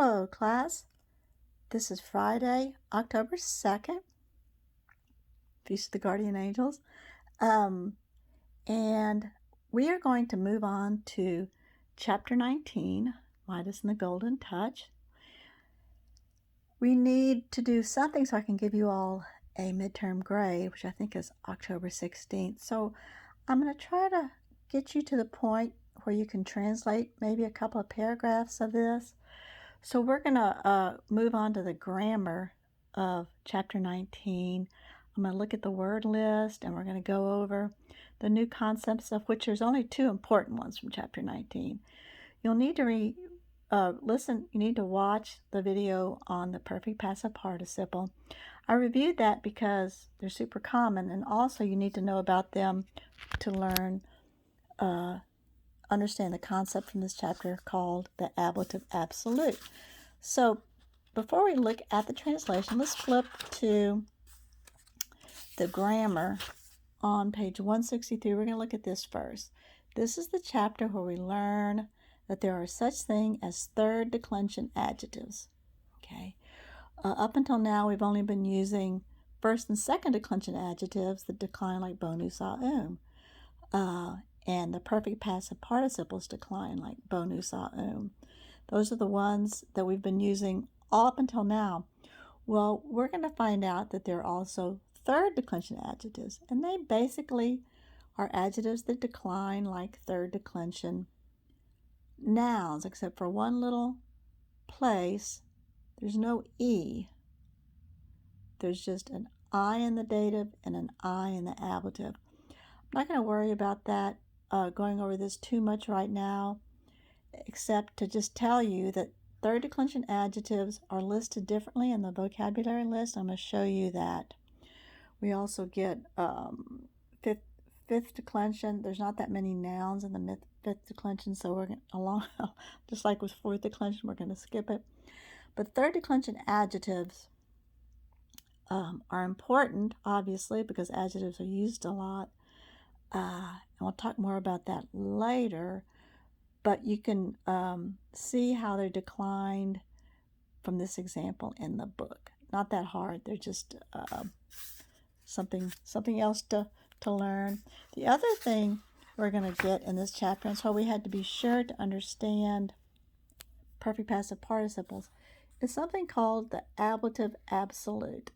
Hello, class. This is Friday, October 2nd, Feast of the Guardian Angels. And we are going to move on to Chapter 19, Midas and the Golden Touch. We need to do something so I can give you all a midterm grade, which I think is October 16th. So I'm going to try to get you to the point where you can translate maybe a couple of paragraphs of this. So we're going to move on to the grammar of Chapter 19. I'm going to look at the word list, and we're going to go over the new concepts, of which there's only two important ones from Chapter 19. You'll need to listen. You need to watch the video on the perfect passive participle. I reviewed that because they're super common, and also you need to know about them to learn understand the concept from this chapter called the ablative absolute. So before we look at the translation, let's flip to the grammar on page 163. We're going to look at this first. This is the chapter where we learn that there are such things as third declension adjectives. Okay. Up until now, we've only been using first and second declension adjectives that decline like bonus a and the perfect passive participles decline like bonus a. Those are the ones that we've been using all up until now. Well, we're going to find out that there are also third declension adjectives, and they basically are adjectives that decline like third declension nouns, except for one little place. There's no E. There's just an I in the dative and an I in the ablative. I'm not going to worry about that, going over this too much right now, except to just tell you that third declension adjectives are listed differently in the vocabulary list. I'm going to show you that. We also get fifth declension. There's not that many nouns in the fifth declension, so we're going just like with fourth declension, we're going to skip it. But third declension adjectives are important, obviously, because adjectives are used a lot. And we'll talk more about that later. But you can see how they're declined from this example in the book. Not that hard. They're just something else to learn. The other thing we're going to get in this chapter, and so we had to be sure to understand perfect passive participles, is something called the ablative absolute.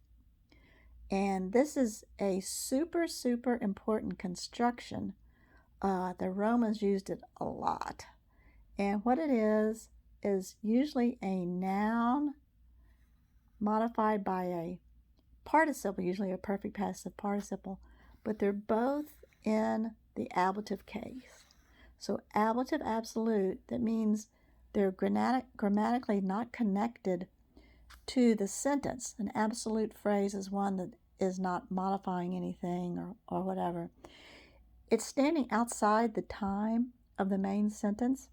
And this is a super, super important construction. The Romans used it a lot. And what it is usually a noun modified by a participle, usually a perfect passive participle, but they're both in the ablative case. So ablative absolute, that means they're grammatically not connected to the sentence. An absolute phrase is one that is not modifying anything or whatever. It's standing outside the time of the main sentence.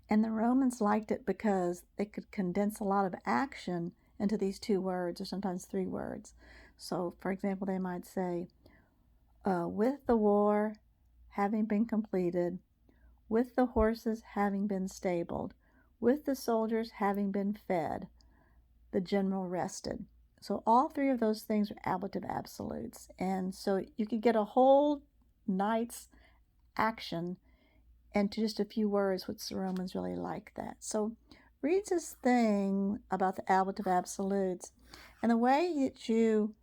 And the Romans liked it because they could condense a lot of action into these two words, or sometimes three words. So, for example, they might say, with the war having been completed, with the horses having been stabled, with the soldiers having been fed, the general rested. So all three of those things are ablative absolutes. And so you could get a whole night's action into just a few words, which the Romans really like that. So read this thing about the ablative absolutes, and the way that you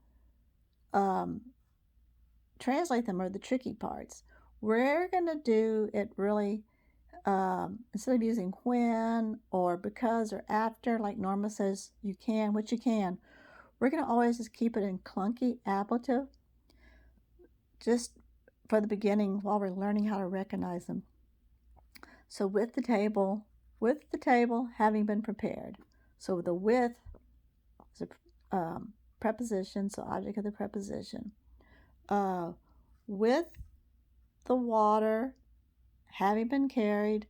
translate them are the tricky parts. We're going to do it really, instead of using when or because or after, like Norma says you can, which you can, we're going to always just keep it in clunky ablative, just for the beginning while we're learning how to recognize them. So with the table having been prepared. So the with is a preposition, so object of the preposition. With the water having been carried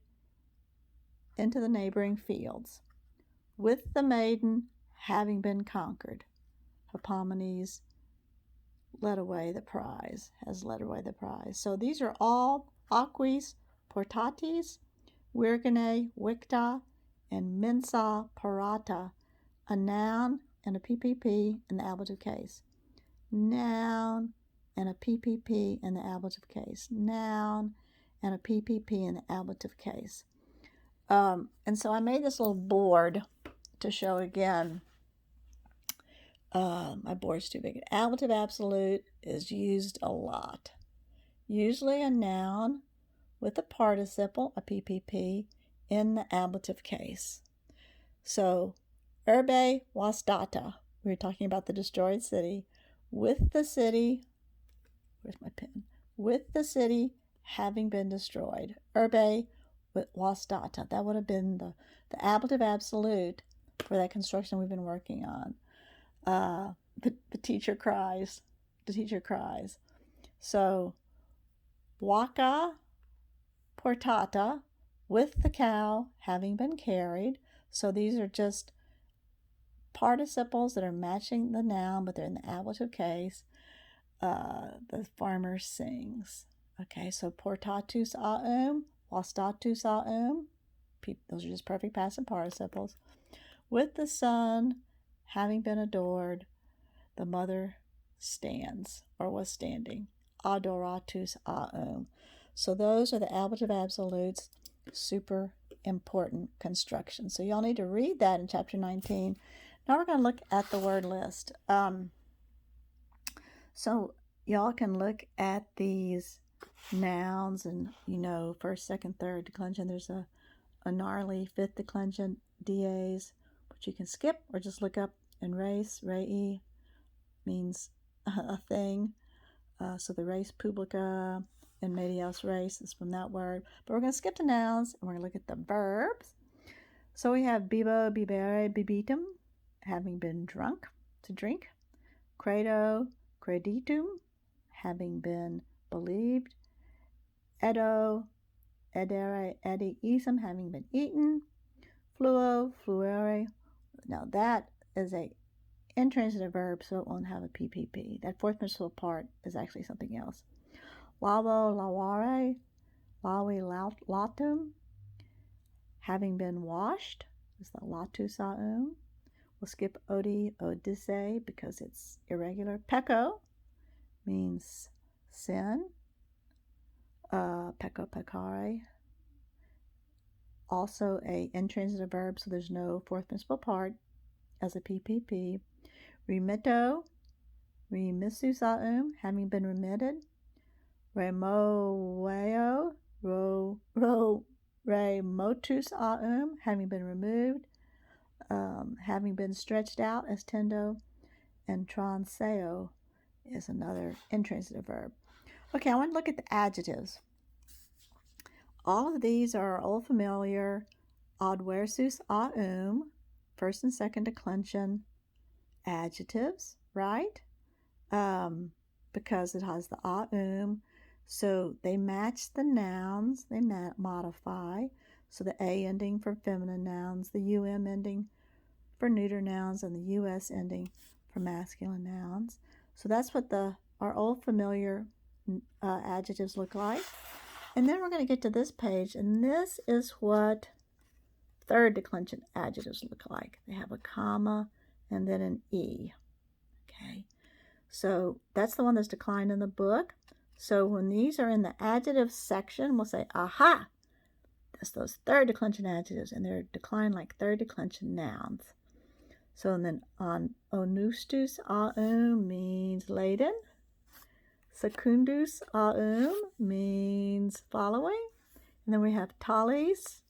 into the neighboring fields. With the maiden having been conquered. Hippomenes led away the prize, has led away the prize. So these are all aquis portatis, virgine victa, and mensa parata, a noun and a PPP in the ablative case. Noun and a PPP in the ablative case. Noun and a PPP in the ablative case. And so I made this little board to show again. My board's too big. Ablative absolute is used a lot. Usually a noun with a participle, a PPP, in the ablative case. So, urbe was data. We were talking about the destroyed city. With the city, where's my pen? With the city having been destroyed. Urbe was data. That would have been the ablative absolute for that construction we've been working on. The teacher cries. The teacher cries. So, waka portata, with the cow having been carried. So these are just participles that are matching the noun, but they're in the ablative case. The farmer sings. Okay, so portatus aum, wastatus aum. Those are just perfect passive participles. With the son having been adored, the mother stands or was standing. Adoratus aum. So those are the ablative absolutes, super important constructions. So y'all need to read that in chapter 19. Now we're going to look at the word list. So y'all can look at these nouns and, first, second, third declension. There's a gnarly fifth declension, DAs, which you can skip or just look up. And race, rei, means a thing. So the res publica and medias res is from that word. But we're going to skip the nouns and we're going to look at the verbs. So we have bibo, bibere, bibitum, having been drunk, to drink. Credo, creditum, having been believed. Edo, edere, ediisum, having been eaten. Fluo, fluere. Now that is a intransitive verb, so it won't have a PPP. That fourth participle part is actually something else. Lavo, lavare, lavi, latum, having been washed, is the latus aum. We'll skip odi, odisse, because it's irregular. Pecco means sin. Pecco, peccare. Also a intransitive verb, so there's no fourth participle part as a PPP. Remitto, remissus aum, having been remitted. Removeo, remotus aum, having been removed, having been stretched out as tendo, and transeo is another intransitive verb. Okay, I want to look at the adjectives. All of these are old familiar adversus aum, first and second declension adjectives, right? Because it has the aum. So they match the nouns, they modify. So the A ending for feminine nouns, the UM ending for neuter nouns, and the US ending for masculine nouns. So that's what our old familiar adjectives look like. And then we're going to get to this page, and this is what third declension adjectives look like. They have a comma and then an E. Okay, so that's the one that's declined in the book. So when these are in the adjective section, we'll say, aha, that's those third declension adjectives, and they're declined like third declension nouns. So and then on onustus aum means laden. Secundus aum means following. And then we have talis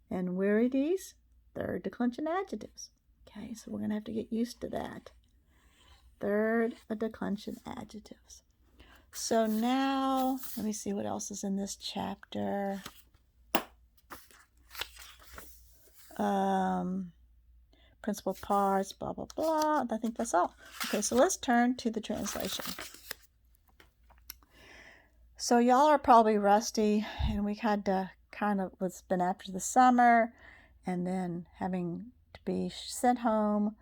and virides, third declension adjectives. Okay, so we're going to have to get used to that. Third declension adjectives. So now, let me see what else is in this chapter. Principal parts, blah, blah, blah. I think that's all. Okay, so let's turn to the translation. So y'all are probably rusty, and we had to it's been after the summer, and then having to be sent home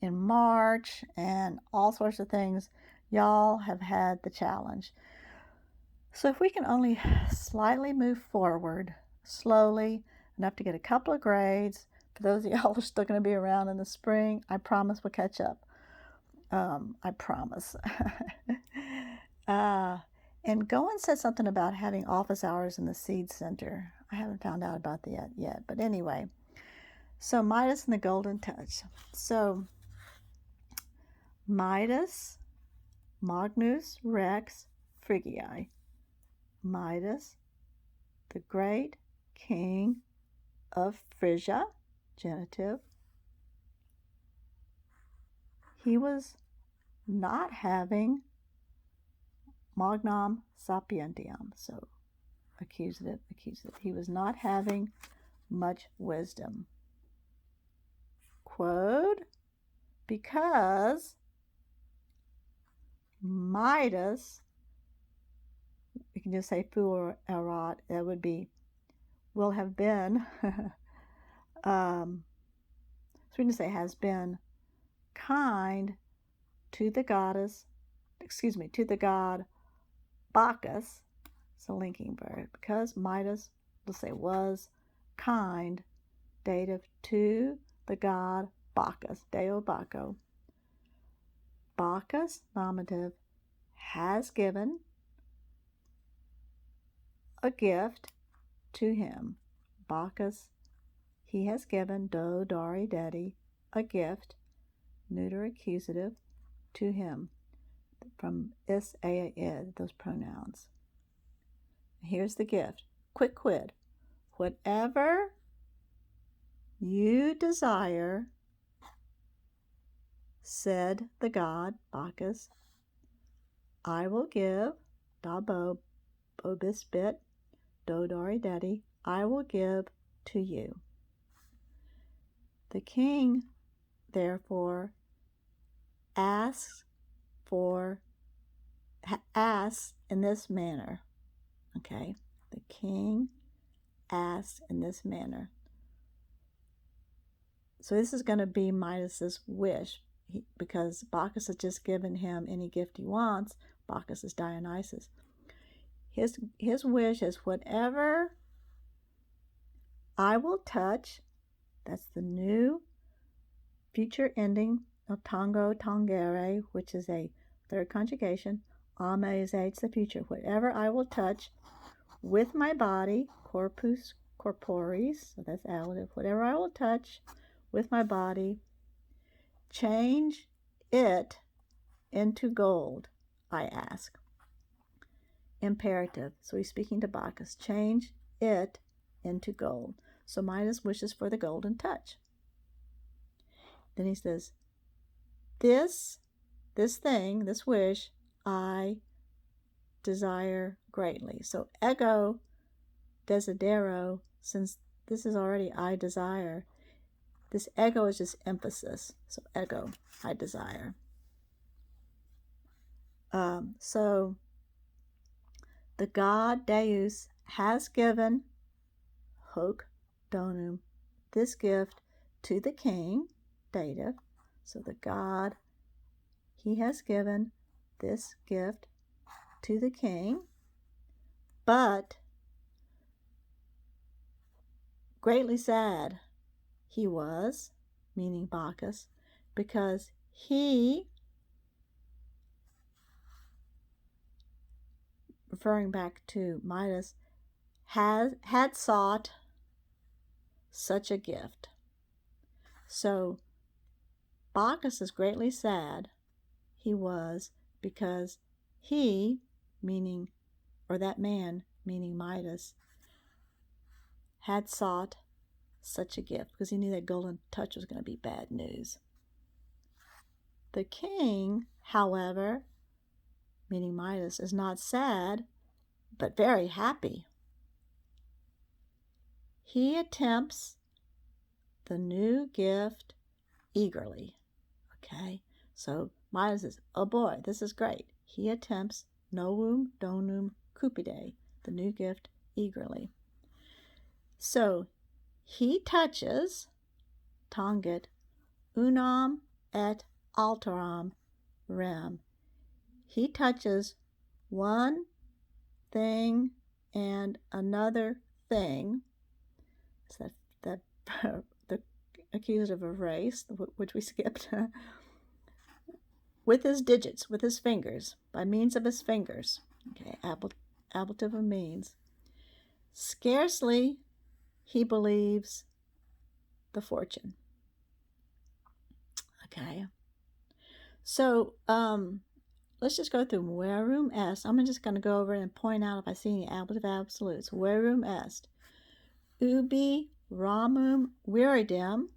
in March, and all sorts of things. Y'all have had the challenge. So if we can only slightly move forward, slowly, enough to get a couple of grades, For those of y'all who are still going to be around in the spring, I promise we'll catch up. I promise. And Goen said something about having office hours in the Seed Center. I haven't found out about that yet. But anyway, so Midas and the Golden Touch. So Midas, Magnus Rex Frigii. Midas, the great king of Phrygia, genitive. He was not having magnam sapientiam, so accusative. He was not having much wisdom. Quote, because Midas, we can just say fu or erat, that would be, will have been, so we can say has been kind to the goddess, to the god Bacchus. It's a linking verb. Because Midas, let's say, was kind, dative, to the god Bacchus, Deo Baccho. Bacchus, nominative, has given a gift to him. Bacchus, he has given, do, dari, dedi, a gift, neuter accusative, to him. From is, a, id, those pronouns. Here's the gift. Quick quid. Whatever you desire, said the god Bacchus, I will give, da bo, bis bit, do, dari, dedi, I will give to you. The king, therefore, asks in this manner. Okay, the king asks in this manner. So this is going to be Midas's wish, because Bacchus has just given him any gift he wants. Bacchus is Dionysus. His wish is whatever I will touch. That's the new future ending of tango, tangere, which is a third conjugation. Ame is it's the future. Whatever I will touch with my body, corpus corporis, so that's adjective. Whatever I will touch with my body, change it into gold, I ask. Imperative. So he's speaking to Bacchus. Change it into gold. So Midas wishes for the golden touch. Then he says, this thing, this wish, I desire greatly. So ego desidero, since this is already I desire, this ego is just emphasis. So ego, I desire. So the god Deus has given, hoc donum, this gift to the king, dative. So the god, he has given this gift to the king, but greatly sad he was, meaning Bacchus, because he, referring back to Midas, had sought such a gift. So Bacchus is greatly sad he was, because he, meaning, or that man, meaning Midas, had sought such a gift, because he knew that golden touch was going to be bad news. The king, however, meaning Midas, is not sad, but very happy. He attempts the new gift eagerly. Okay, so Midas says, oh boy, this is great. He attempts novum donum cupide, the new gift, eagerly. So he touches, tangit, unam et alteram rem. He touches one thing and another thing. So that the accusative of race, which we skipped, with his digits, with his fingers, by means of his fingers. Okay, ablative of means. Scarcely he believes the fortune. Okay. So, let's just go through verum est. I'm just going to go over and point out if I see any ablative absolutes. Verum est. Ubi ramum viridem.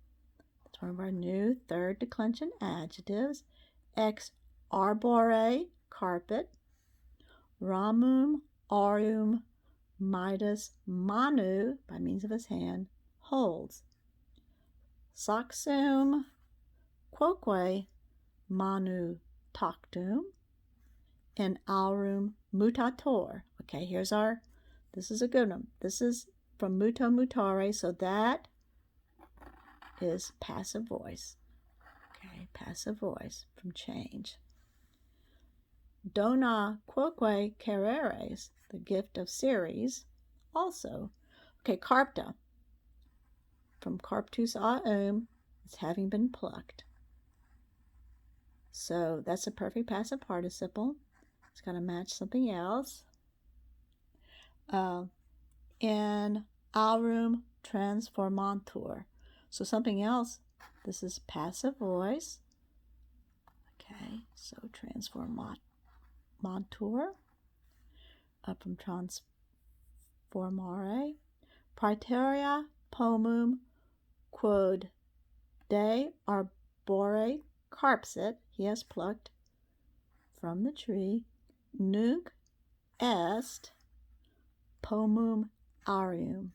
That's one of our new third declension adjectives. Ex arbore carpet. Ramum aurum Midas manu, by means of his hand, holds. Saxum quoque manu tactum in aurum mutator. Okay, this is a good one. This is from muto mutare, so that is passive voice. Okay, passive voice from change. Dona quoque quereres, the gift of Ceres, also. Okay, carpta, from carptus aum, it's having been plucked. So that's a perfect passive participle. It's going to match something else. In aurum transformantur. So something else, this is passive voice. Okay, so transformantur. From transformare. Praeterea pomum quod de arbore carpsit, he has plucked from the tree. Nunc est pomum aureum.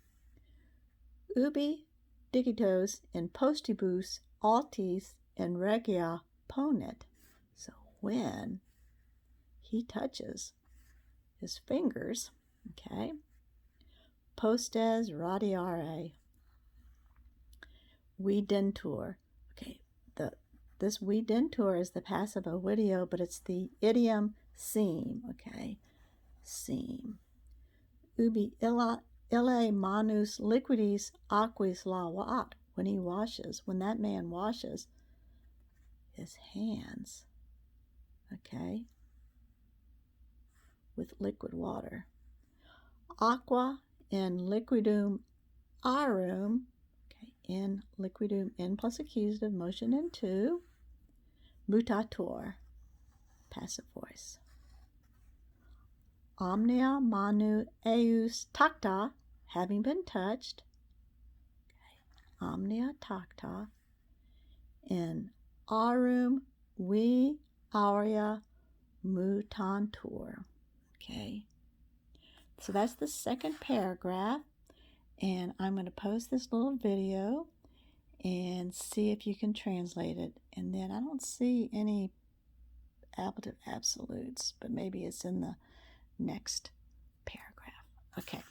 Ubi digitos in postibus altis in regia ponet. So when he touches his fingers, okay, postes radiare. Videntur. Okay, this videntur is the passive ovidio, but it's the idiom seem. Okay, seem. Ubi ille manus liquidis aquis lavat. When that man washes his hands, okay, with liquid water. Aqua in liquidum aurum. In liquidum, in plus accusative, motion in two. Mutator, passive voice. Omnia manu eus tacta, having been touched. Okay. Omnia tacta. In aurum vi aurea mutantur. Okay. So that's the second paragraph. And I'm going to post this little video and see if you can translate it. And then I don't see any ablative absolutes, but maybe it's in the next paragraph. Okay.